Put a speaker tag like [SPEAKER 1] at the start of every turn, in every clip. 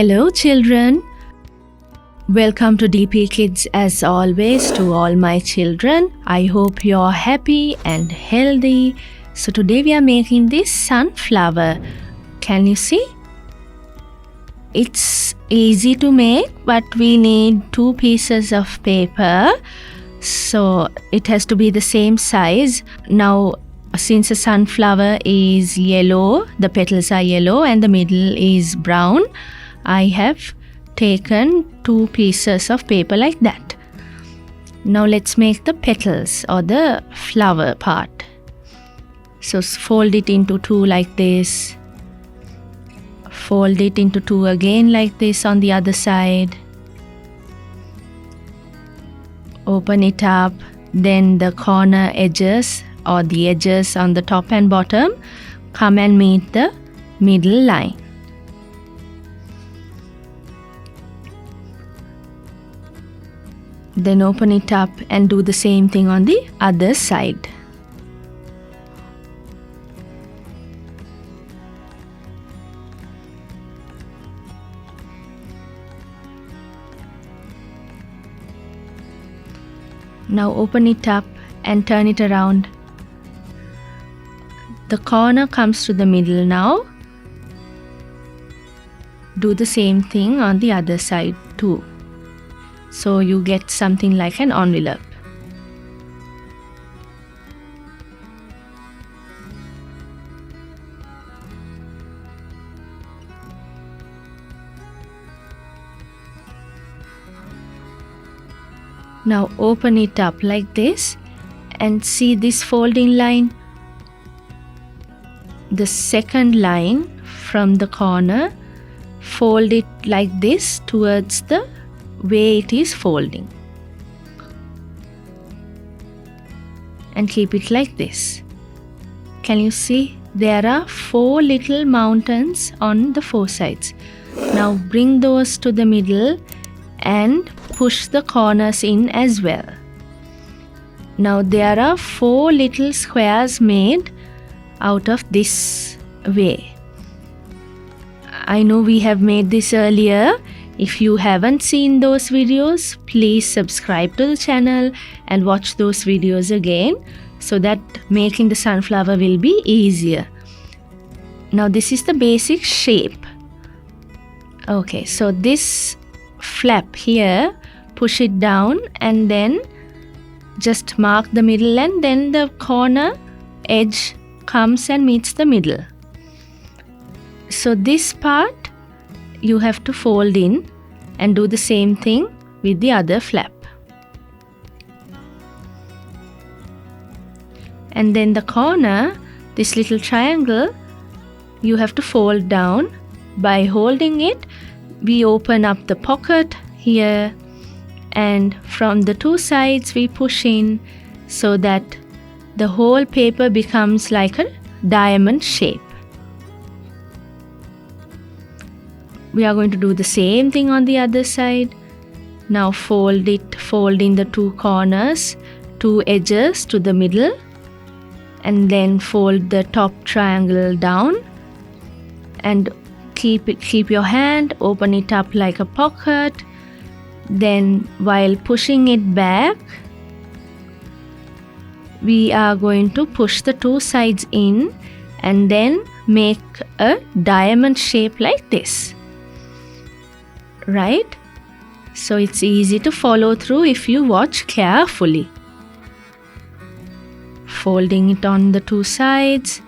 [SPEAKER 1] Hello children, welcome to DP Kids as always. To all my children, I hope you're happy and healthy. So today we are making this sunflower. Can you see? It's easy to make, but we need 2 pieces of paper, so it has to be the same size. Now since the sunflower is yellow, the petals are yellow and the middle is brown, I have taken 2 pieces of paper like that. Now let's make the petals or the flower part. So fold it into 2 like this. Fold it into 2 again like this on the other side. Open it up. Then the corner edges or the edges on the top and bottom come and meet the middle line. Then open it up and do the same thing on the other side. Now open it up and turn it around. The corner comes to the middle now. Do the same thing on the other side too. So you get something like an envelope. Now open it up like this and see this folding line. The second line from the corner, fold it like this towards the way it is folding. And keep it like this. Can you see? There are 4 little mountains on the 4 sides. Now bring those to the middle and push the corners in as well. Now there are 4 little squares made out of this way. I know we have made this earlier. If you haven't seen those videos, please subscribe to the channel and watch those videos again so that making the sunflower will be easier. Now this is the basic shape. Okay, so this flap here, push it down and then just mark the middle and then the corner edge comes and meets the middle. So this part you have to fold in and do the same thing with the other flap. And then the corner, this little triangle, you have to fold down. By holding it, we open up the pocket here and from the 2 sides we push in so that the whole paper becomes like a diamond shape. We are going to do the same thing on the other side. Now fold in the 2 corners, 2 edges to the middle and then fold the top triangle down and keep your hand, open it up like a pocket. Then while pushing it back, we are going to push the 2 sides in and then make a diamond shape like this. Right? So it's easy to follow through if you watch carefully. Folding it on the 2 sides.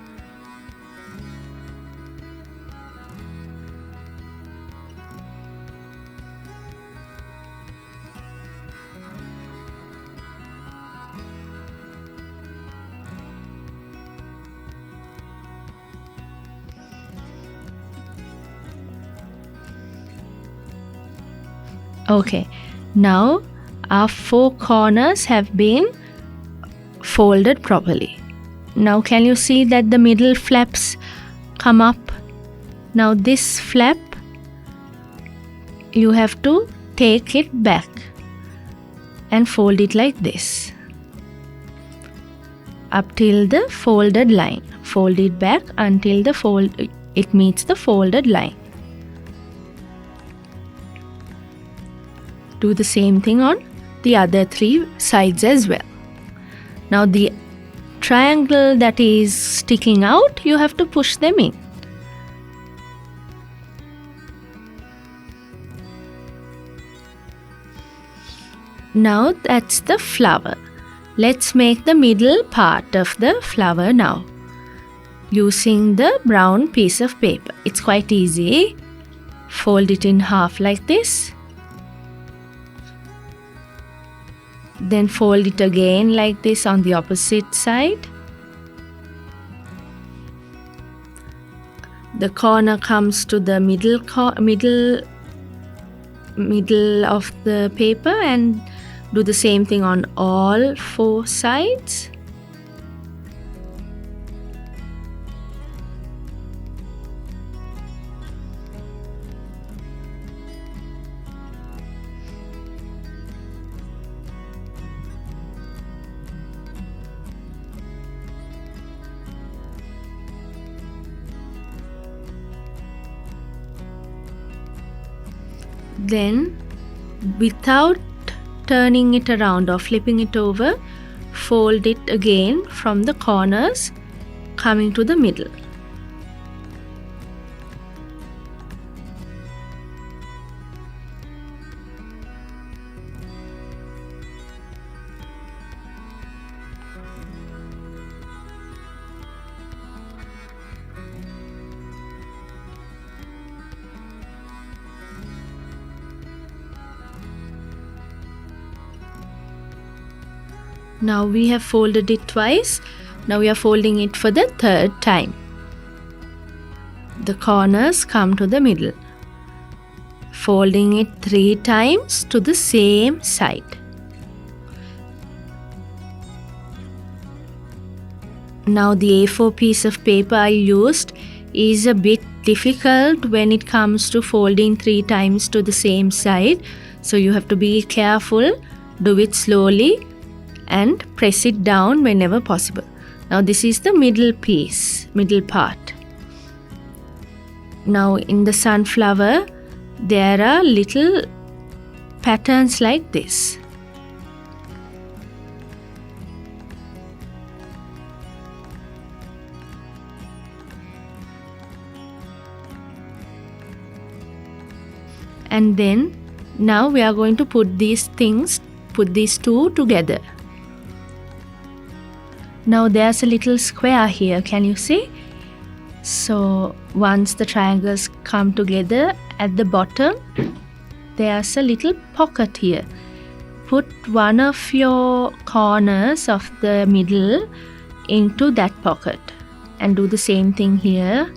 [SPEAKER 1] Okay, now our 4 corners have been folded properly. Now can you see that the middle flaps come up? Now this flap, you have to take it back and fold it like this up till the folded line. Fold it back until it meets the folded line. Do the same thing on the other 3 sides as well. Now the triangle that is sticking out, you have to push them in. Now that's the flower. Let's make the middle part of the flower now, using the brown piece of paper. It's quite easy. Fold it in half like this. Then fold it again like this on the opposite side. The corner comes to the middle of the paper, and do the same thing on all 4 sides. Then, without turning it around or flipping it over, fold it again from the corners coming to the middle. Now we have folded it twice. Now we are folding it for the 3rd time. The corners come to the middle. Folding it 3 times to the same side. Now the A4 piece of paper I used is a bit difficult when it comes to folding 3 times to the same side. So you have to be careful, do it slowly, and press it down whenever possible. Now this is the middle part. Now in the sunflower, there are little patterns like this. And then now we are going to put these 2 together. Now there's a little square here, can you see? So once the triangles come together at the bottom, there's a little pocket here. Put one of your corners of the middle into that pocket and do the same thing here.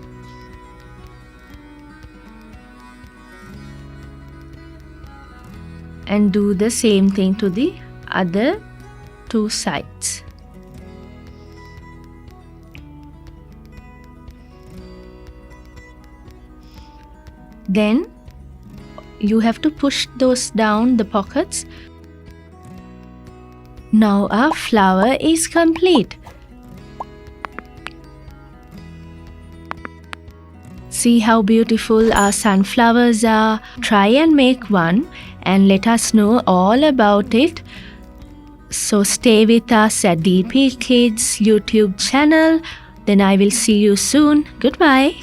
[SPEAKER 1] And do the same thing to the other 2 sides. Then you have to push those down the pockets. Now our flower is complete. See how beautiful our sunflowers are. Try and make one and let us know all about it. So stay with us at DP Kids YouTube channel. Then I will see you soon. Goodbye.